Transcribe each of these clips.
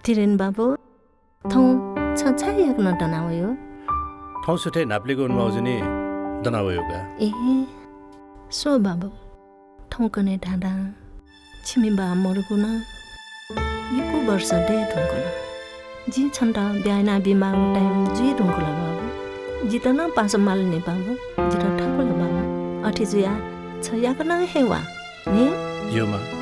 Tirin babu, thong chachaya na danawayo. Thong sute napliko unmaujini danawayo ga. So babu, thong kane dada, chimi ba morguna, yiku barsa de thongkola. Ji chanda biaina bimang time ji thongkola babu. Jita na pasamal ne babu, jita thakola babu. Atizuya, chaya kana hewa, ne? Yoma.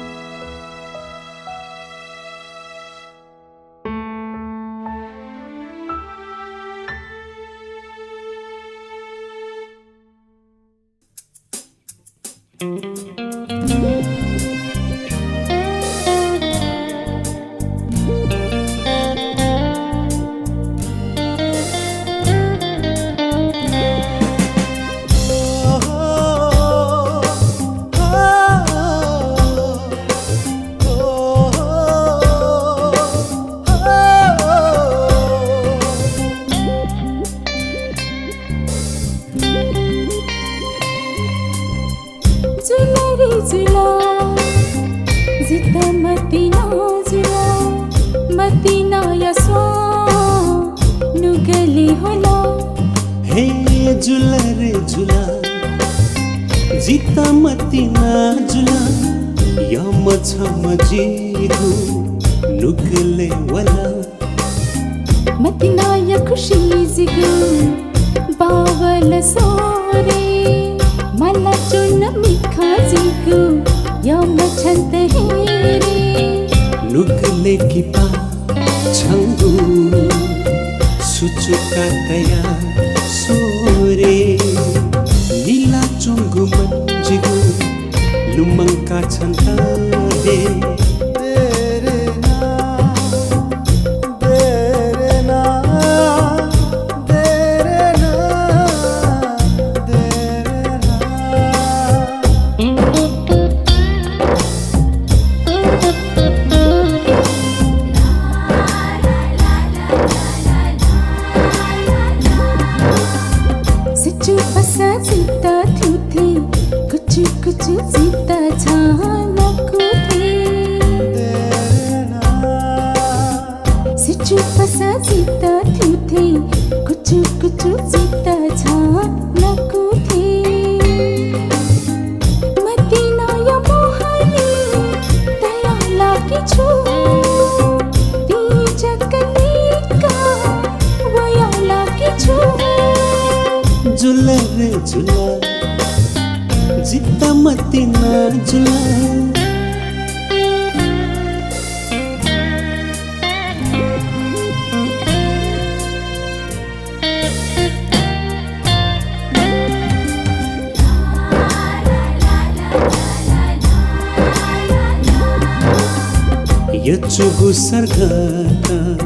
Yachugu sargata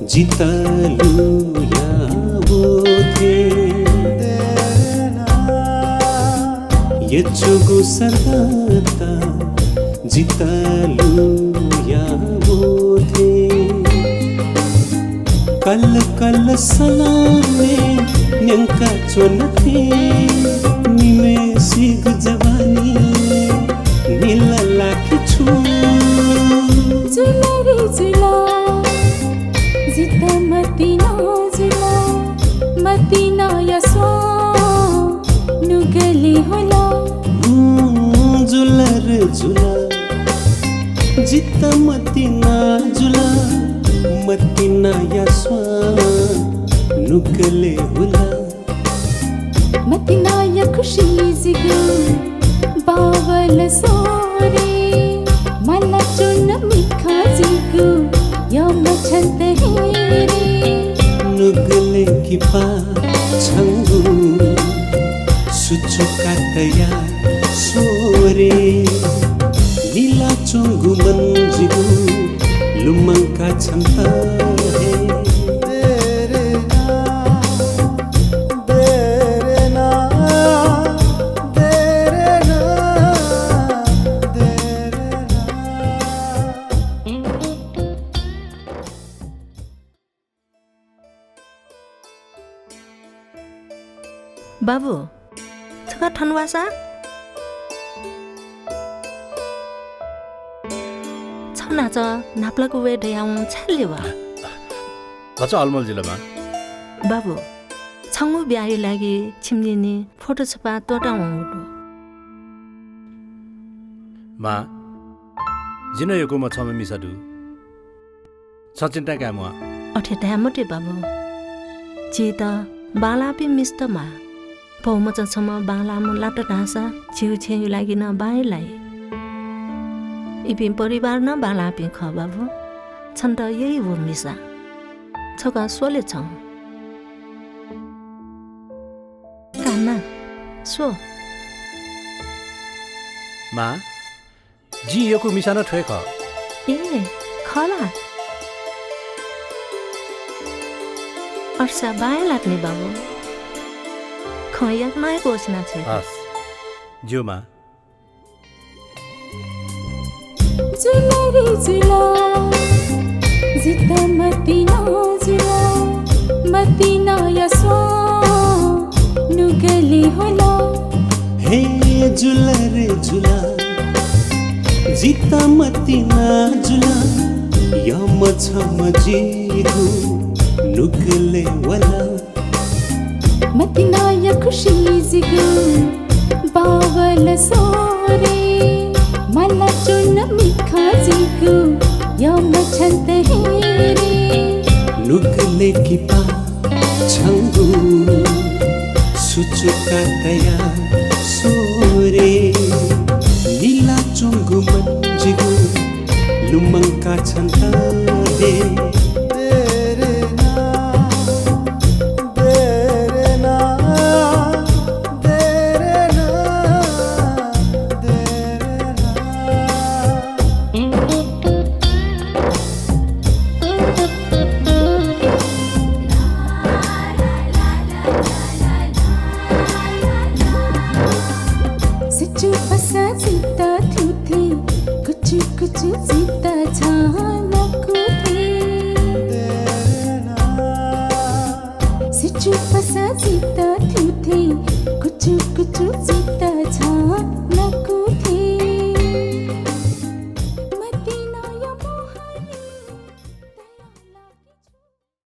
jitalu ya wothe Yachugu sargata jitalu ya wothe Kal salame nyanka chonate nime sig jawani nilala kichu Zulari zula, zita matina yaswa, nugali hola. Zular zula, zita matina yaswa, nugali hola. Matina ya khushi zigu, bawal sore. Mala chuna mikha zigu ya machante here Nugale ki pa changu suchuka taya sore Nila chungu manjigu lumangka chanta hai Babu, thaka thanwasa? नाच नाप्लाको way ढयाउँ छाल्लेवा भन्छ अलमल जिल्लामा बाबु छङ्गु ब्यायो लागि छिम्लिने photo छपा तोटा हुँगुटो मा जिन यो कुमा छम मिसादु सचिन्ता कामवा अठे ढ्यामटे बाबु चित बालापि मिस्तमा पौमच छम बालामु लाटा ढाँसा छिउ छेउ लागि न बाइलाई इपि परिवार न बालापि ख बाबु छन् त यही हो मिसा छका सोले छ कान्ना सो मा जी यो कु मिसा न ठ्वे ख ए खला अर्सा बाय लाग्ने बाबु खयाक नय घोषणा छ हस् ज्यूमा जुला रे जुला जिता मतिना जुला मतिना यसवा नुगली होला हे जुला रे जुला जिता मतिना जुला यम छम जिगु नुगले वला मतिना या खुशी जिगु बावल सोरे मला चुन मिखा जिगु यम छन्त हेरे नुगले की पा छंगु सुचुका तया सोरे नीला चुंगु मंजिगु लुमंका छन्ता हे कुछ कुछ जीता छा न